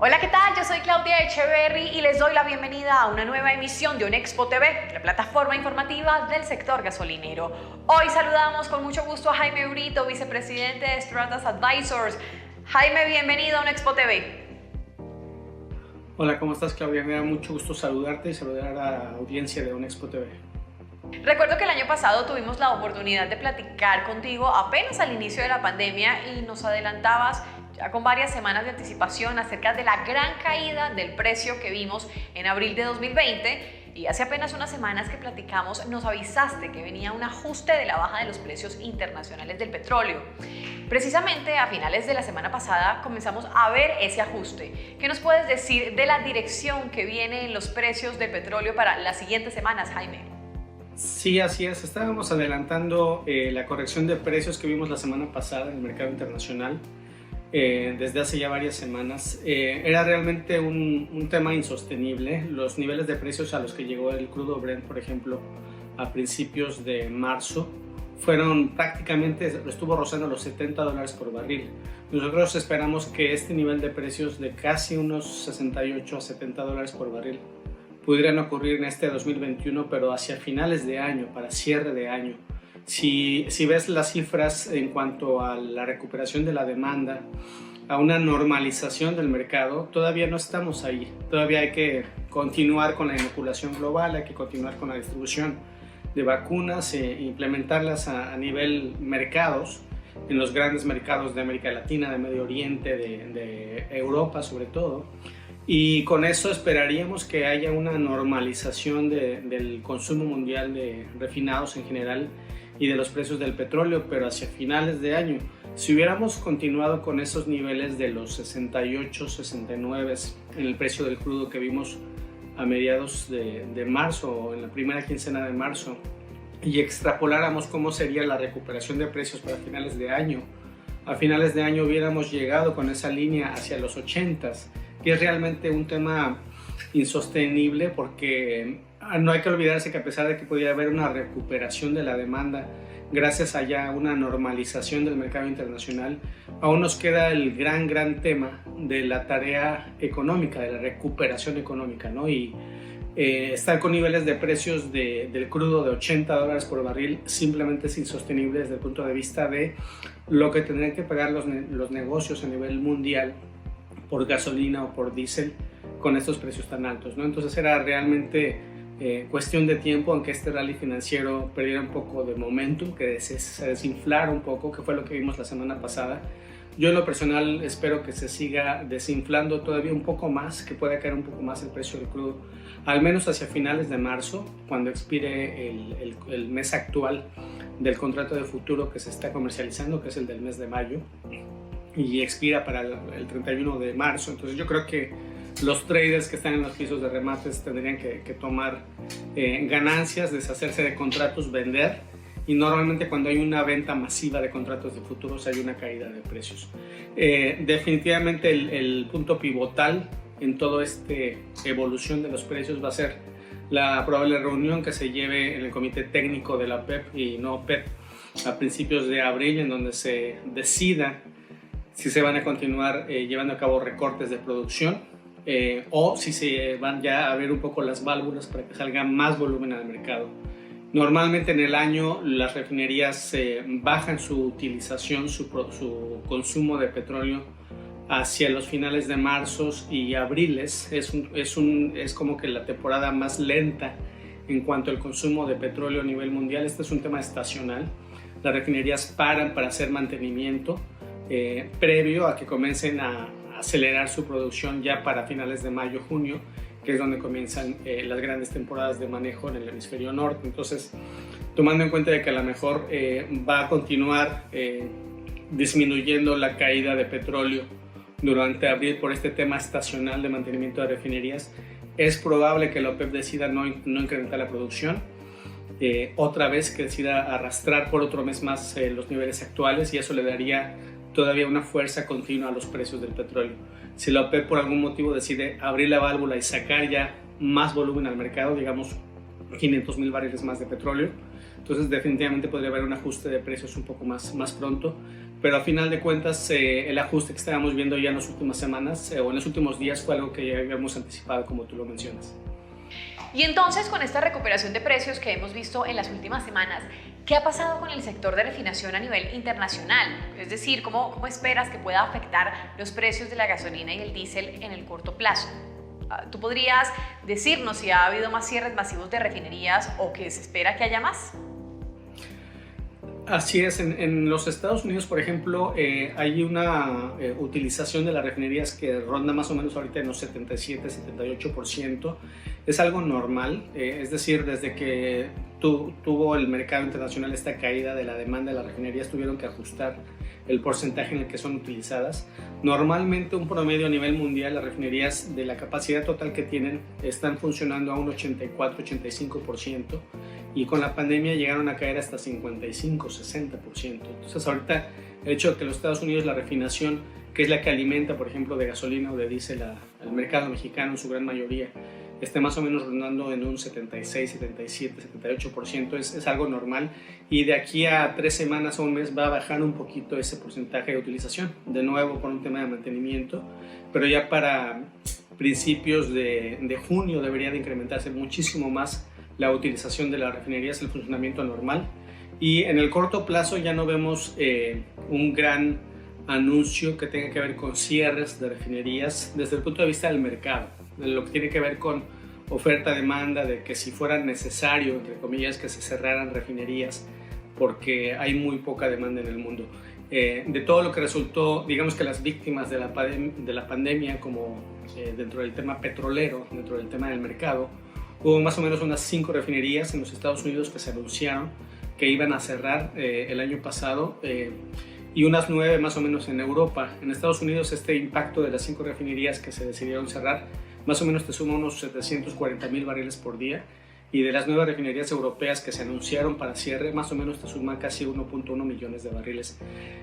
Hola, ¿qué tal? Yo soy Claudia Echeverry y les doy la bienvenida a una nueva emisión de Unexpo TV, la plataforma informativa del sector gasolinero. Hoy saludamos con mucho gusto a Jaime Brito, vicepresidente de Stratas Advisors. Jaime, bienvenido a Unexpo TV. Hola, ¿cómo estás, Claudia? Me da mucho gusto saludarte y saludar a la audiencia de Unexpo TV. Recuerdo que el año pasado tuvimos la oportunidad de platicar contigo apenas al inicio de la pandemia y nos adelantabas ya con varias semanas de anticipación acerca de la gran caída del precio que vimos en abril de 2020, y hace apenas unas semanas que platicamos nos avisaste que venía un ajuste de la baja de los precios internacionales del petróleo. Precisamente a finales de la semana pasada comenzamos a ver ese ajuste. ¿Qué nos puedes decir de la dirección que viene en los precios del petróleo para las siguientes semanas, Jaime? Sí, así es. Estábamos adelantando la corrección de precios que vimos la semana pasada en el mercado internacional. Desde hace ya varias semanas. Era realmente un tema insostenible. Los niveles de precios a los que llegó el crudo Brent, por ejemplo, a principios de marzo, fueron prácticamente, estuvo rozando los $70 por barril. Nosotros esperamos que este nivel de precios de casi unos $68 a $70 por barril pudieran ocurrir en este 2021, pero hacia finales de año, para cierre de año. Si ves las cifras en cuanto a la recuperación de la demanda, a una normalización del mercado, todavía no estamos ahí. Todavía hay que continuar con la inoculación global, hay que continuar con la distribución de vacunas e implementarlas a nivel mercados, en los grandes mercados de América Latina, de Medio Oriente, de Europa sobre todo. Y con eso esperaríamos que haya una normalización del consumo mundial de refinados en general y de los precios del petróleo, pero hacia finales de año. Si hubiéramos continuado con esos niveles de los 68, 69 en el precio del crudo que vimos a mediados de marzo o en la primera quincena de marzo, y extrapoláramos cómo sería la recuperación de precios para finales de año, a finales de año hubiéramos llegado con esa línea hacia los 80s, que es realmente un tema insostenible, porque no hay que olvidarse que a pesar de que podría haber una recuperación de la demanda gracias a ya una normalización del mercado internacional, aún nos queda el gran tema de la tarea económica, de la recuperación económica, ¿no? Y estar con niveles de precios del crudo de $80 por barril simplemente es insostenible desde el punto de vista de lo que tendrían que pagar los negocios a nivel mundial por gasolina o por diésel con estos precios tan altos, ¿no? Entonces era realmente cuestión de tiempo en que este rally financiero perdiera un poco de momentum, que se desinflara un poco, que fue lo que vimos la semana pasada. Yo en lo personal espero que se siga desinflando todavía un poco más, que pueda caer un poco más el precio del crudo, al menos hacia finales de marzo, cuando expire el mes actual del contrato de futuro que se está comercializando, que es el del mes de mayo, y expira para el 31 de marzo. Entonces yo creo que los traders que están en los pisos de remates tendrían que tomar ganancias, deshacerse de contratos, vender, y normalmente cuando hay una venta masiva de contratos de futuros hay una caída de precios. Definitivamente el punto pivotal en toda esta evolución de los precios va a ser la probable reunión que se lleve en el comité técnico de la OPEP y no OPEP a principios de abril, en donde se decida si se van a continuar llevando a cabo recortes de producción o si se van ya a ver un poco las válvulas para que salga más volumen al mercado. Normalmente en el año las refinerías bajan su utilización, su consumo de petróleo hacia los finales de marzo y abriles. Es como que la temporada más lenta en cuanto al consumo de petróleo a nivel mundial. Este es un tema estacional. Las refinerías paran para hacer mantenimiento previo a que comiencen a acelerar su producción ya para finales de mayo, junio, que es donde comienzan las grandes temporadas de manejo en el hemisferio norte. Entonces, tomando en cuenta de que a lo mejor va a continuar disminuyendo la caída de petróleo durante abril por este tema estacional de mantenimiento de refinerías, es probable que la OPEP decida no incrementar la producción, otra vez que decida arrastrar por otro mes más los niveles actuales, y eso le daría todavía una fuerza continua a los precios del petróleo. Si la OPEP por algún motivo decide abrir la válvula y sacar ya más volumen al mercado, digamos 500,000 barriles más de petróleo, entonces definitivamente podría haber un ajuste de precios un poco más pronto, pero a final de cuentas el ajuste que estábamos viendo ya en las últimas semanas o en los últimos días fue algo que ya habíamos anticipado, como tú lo mencionas. Y entonces, con esta recuperación de precios que hemos visto en las últimas semanas, ¿qué ha pasado con el sector de refinación a nivel internacional? Es decir, ¿cómo esperas que pueda afectar los precios de la gasolina y el diésel en el corto plazo? ¿Tú podrías decirnos si ha habido más cierres masivos de refinerías o que se espera que haya más? Así es, en los Estados Unidos, por ejemplo, hay una utilización de las refinerías que ronda más o menos ahorita en los 77-78%. Es algo normal, es decir, desde que tuvo el mercado internacional esta caída de la demanda de las refinerías, tuvieron que ajustar el porcentaje en el que son utilizadas. Normalmente un promedio a nivel mundial, las refinerías de la capacidad total que tienen están funcionando a un 84-85%, y con la pandemia llegaron a caer hasta 55-60%. Entonces ahorita el hecho de que los Estados Unidos la refinación, que es la que alimenta por ejemplo de gasolina o de diésel al mercado mexicano en su gran mayoría, esté más o menos rondando en un 76, 77, 78%, es algo normal, y de aquí a 3 semanas o un mes va a bajar un poquito ese porcentaje de utilización, de nuevo por un tema de mantenimiento, pero ya para principios de junio debería de incrementarse muchísimo más la utilización de las refinerías, el funcionamiento normal, y en el corto plazo ya no vemos un gran anuncio que tenga que ver con cierres de refinerías desde el punto de vista del mercado, de lo que tiene que ver con oferta-demanda, de que si fuera necesario, entre comillas, que se cerraran refinerías porque hay muy poca demanda en el mundo. De todo lo que resultó, digamos que las víctimas de la pandemia, como dentro del tema petrolero, dentro del tema del mercado, hubo más o menos unas 5 refinerías en los Estados Unidos que se anunciaron que iban a cerrar el año pasado, y unas 9 más o menos en Europa. En Estados Unidos este impacto de las 5 refinerías que se decidieron cerrar más o menos te suma unos 740,000 barriles por día, y de las 9 refinerías europeas que se anunciaron para cierre más o menos te suma casi 1.1 millones de barriles.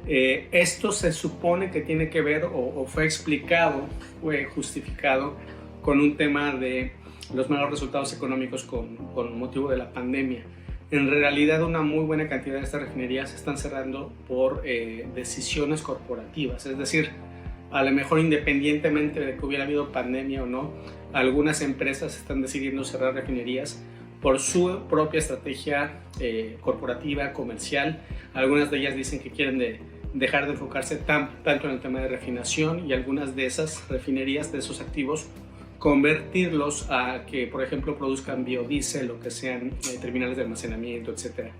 Esto se supone que tiene que ver o fue explicado, fue justificado con un tema de los malos resultados económicos con motivo de la pandemia. En realidad una muy buena cantidad de estas refinerías se están cerrando por decisiones corporativas, es decir, a lo mejor independientemente de que hubiera habido pandemia o no, algunas empresas están decidiendo cerrar refinerías por su propia estrategia corporativa, comercial. Algunas de ellas dicen que quieren dejar de enfocarse tanto en el tema de refinación, y algunas de esas refinerías, de esos activos, convertirlos a que, por ejemplo, produzcan biodiesel o que sean terminales de almacenamiento, etc.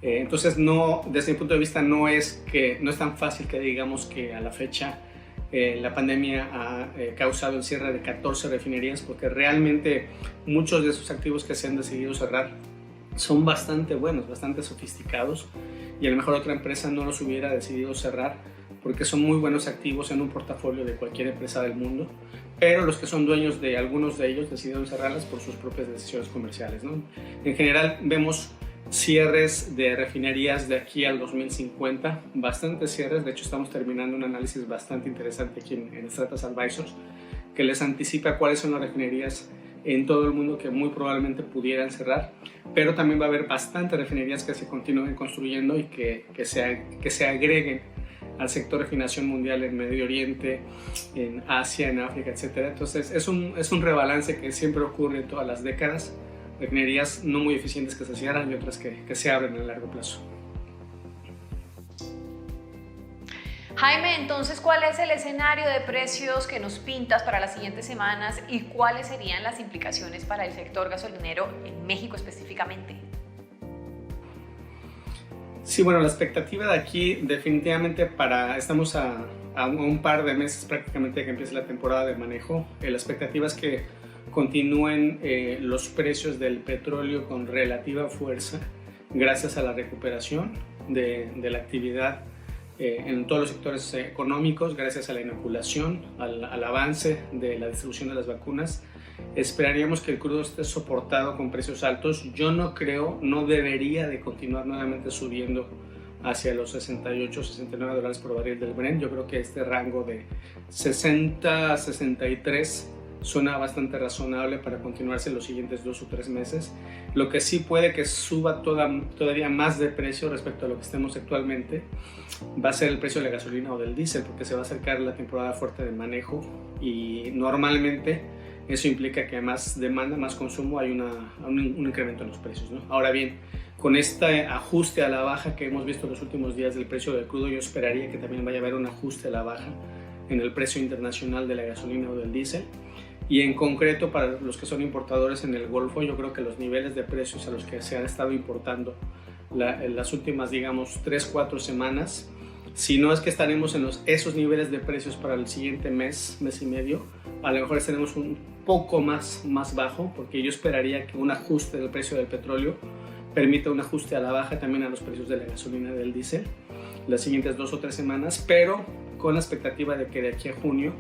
Entonces, no, desde mi punto de vista, no es tan fácil que digamos que a la fecha la pandemia ha causado el cierre de 14 refinerías, porque realmente muchos de esos activos que se han decidido cerrar son bastante buenos, bastante sofisticados, y a lo mejor otra empresa no los hubiera decidido cerrar porque son muy buenos activos en un portafolio de cualquier empresa del mundo, pero los que son dueños de algunos de ellos decidieron cerrarlas por sus propias decisiones comerciales, ¿no? En general vemos cierres de refinerías de aquí al 2050, bastantes cierres. De hecho estamos terminando un análisis bastante interesante aquí en Stratas Advisors, que les anticipa cuáles son las refinerías en todo el mundo que muy probablemente pudieran cerrar, pero también va a haber bastantes refinerías que se continúen construyendo y que se agreguen al sector de refinación mundial en Medio Oriente, en Asia, en África, etc. Entonces es un rebalance que siempre ocurre en todas las décadas. Refinerías no muy eficientes que se cierran y otras que se abren a largo plazo. Jaime, entonces, ¿cuál es el escenario de precios que nos pintas para las siguientes semanas y cuáles serían las implicaciones para el sector gasolinero en México específicamente? Sí, bueno, la expectativa de aquí definitivamente estamos a un par de meses prácticamente de que empiece la temporada de manejo. La expectativa es que continúen los precios del petróleo con relativa fuerza gracias a la recuperación de la actividad en todos los sectores económicos, gracias a la inoculación, al avance de la distribución de las vacunas. Esperaríamos que el crudo esté soportado con precios altos. Yo no debería de continuar nuevamente subiendo hacia los 68, 69 dólares por barril del Brent. Yo creo que este rango de 60 a 63 suena bastante razonable para continuarse los siguientes 2 o 3 meses. Lo que sí puede que suba todavía más de precio respecto a lo que estemos actualmente va a ser el precio de la gasolina o del diésel, porque se va a acercar la temporada fuerte de manejo y normalmente eso implica que más demanda, más consumo, hay un incremento en los precios, ¿no? Ahora bien, con este ajuste a la baja que hemos visto en los últimos días del precio del crudo, yo esperaría que también vaya a haber un ajuste a la baja en el precio internacional de la gasolina o del diésel. Y en concreto para los que son importadores en el Golfo, yo creo que los niveles de precios a los que se han estado importando en las últimas, digamos, 3-4 semanas, si no es que estaremos en esos niveles de precios para el siguiente mes y medio, a lo mejor estaremos un poco más bajo, porque yo esperaría que un ajuste del precio del petróleo permita un ajuste a la baja también a los precios de la gasolina y del diésel las siguientes 2 o 3 semanas, pero con la expectativa de que de aquí a junio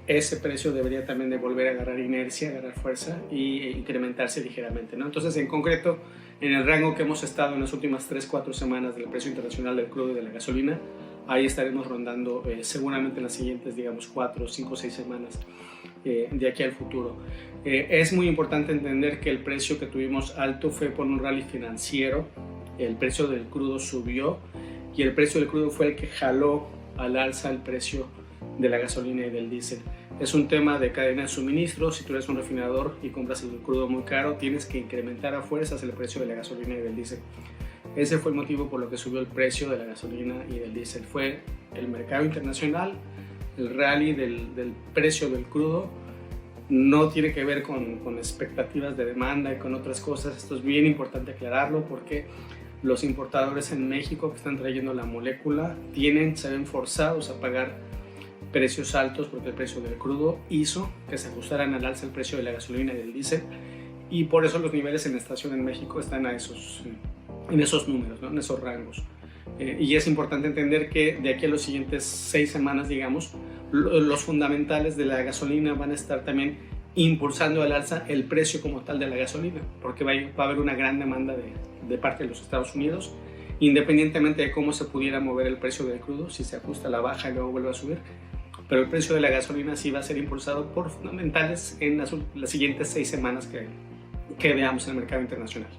ese precio debería también de volver a agarrar inercia, agarrar fuerza e incrementarse ligeramente, ¿no? Entonces, en concreto, en el rango que hemos estado en las últimas 3-4 semanas del precio internacional del crudo y de la gasolina, ahí estaremos rondando seguramente en las siguientes, digamos, 4, 5, 6 semanas de aquí al futuro. Es muy importante entender que el precio que tuvimos alto fue por un rally financiero. El precio del crudo subió y el precio del crudo fue el que jaló al alza el precio de la gasolina y del diésel. Es un tema de cadena de suministro. Si tú eres un refinador y compras el crudo muy caro, tienes que incrementar a fuerzas el precio de la gasolina y del diésel. Ese fue el motivo por lo que subió el precio de la gasolina y del diésel. Fue el mercado internacional, el rally del precio del crudo. No tiene que ver con expectativas de demanda y con otras cosas. Esto es bien importante aclararlo porque los importadores en México que están trayendo la molécula se ven forzados a pagar precios altos porque el precio del crudo hizo que se ajustaran al alza el precio de la gasolina y del diésel, y por eso los niveles en la estación en México están en esos números, ¿no? En esos rangos. Y es importante entender que de aquí a las siguientes 6 semanas, digamos, los fundamentales de la gasolina van a estar también impulsando al alza el precio como tal de la gasolina, porque va a haber una gran demanda de parte de los Estados Unidos, independientemente de cómo se pudiera mover el precio del crudo, si se ajusta a la baja y luego vuelve a subir. Pero el precio de la gasolina sí va a ser impulsado por fundamentales en las siguientes 6 semanas que veamos en el mercado internacional.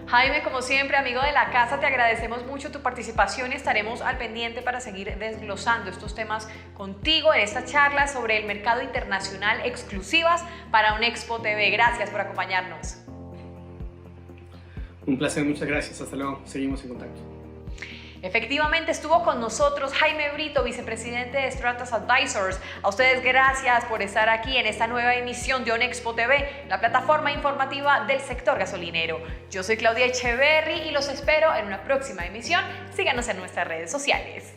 Jaime, como siempre, amigo de la casa, te agradecemos mucho tu participación y estaremos al pendiente para seguir desglosando estos temas contigo en esta charla sobre el mercado internacional exclusivas para Unexpo TV. Gracias por acompañarnos. Un placer, muchas gracias. Hasta luego. Seguimos en contacto. Efectivamente estuvo con nosotros Jaime Brito, vicepresidente de Stratas Advisors. A ustedes gracias por estar aquí en esta nueva emisión de Unexpo TV, la plataforma informativa del sector gasolinero. Yo soy Claudia Echeverry y los espero en una próxima emisión. Síganos en nuestras redes sociales.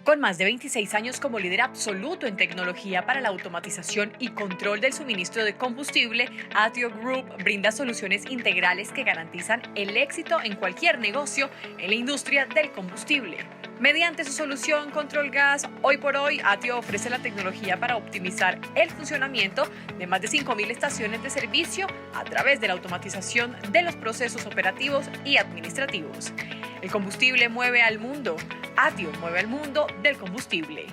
Con más de 26 años como líder absoluto en tecnología para la automatización y control del suministro de combustible, ATIO Group brinda soluciones integrales que garantizan el éxito en cualquier negocio en la industria del combustible. Mediante su solución Control Gas, hoy por hoy ATIO ofrece la tecnología para optimizar el funcionamiento de más de 5.000 estaciones de servicio a través de la automatización de los procesos operativos y administrativos. El combustible mueve al mundo. ATIO mueve al mundo del combustible.